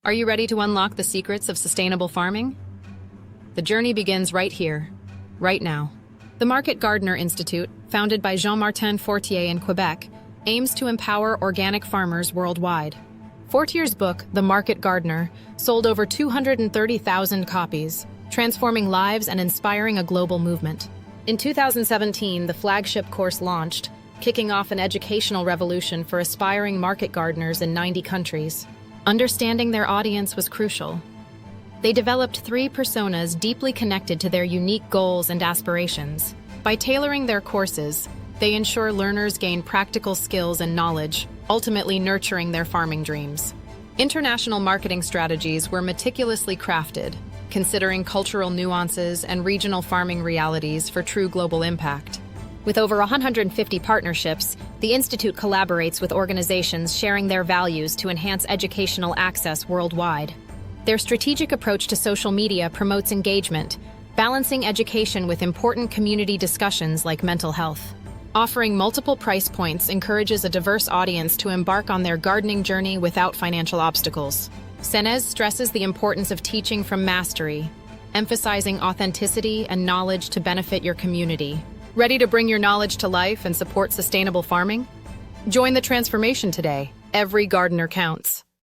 Are you ready to unlock the secrets of sustainable farming? The journey begins right here, right now. The Market Gardener Institute, founded by Jean-Martin Fortier in Quebec, aims to empower organic farmers worldwide. Fortier's book, The Market Gardener, sold over 230,000 copies, transforming lives and inspiring a global movement. In 2017, the flagship course launched, kicking off an educational revolution for aspiring market gardeners in 90 countries. Understanding their audience was crucial. They developed 3 personas deeply connected to their unique goals and aspirations. By tailoring their courses, they ensure learners gain practical skills and knowledge, ultimately nurturing their farming dreams. International marketing strategies were meticulously crafted, considering cultural nuances and regional farming realities for true global impact. With over 150 partnerships, the Institute collaborates with organizations sharing their values to enhance educational access worldwide. Their strategic approach to social media promotes engagement, balancing education with important community discussions like mental health. Offering multiple price points encourages a diverse audience to embark on their gardening journey without financial obstacles. Senez stresses the importance of teaching from mastery, emphasizing authenticity and knowledge to benefit your community. Ready to bring your knowledge to life and support sustainable farming? Join the transformation today. Every gardener counts.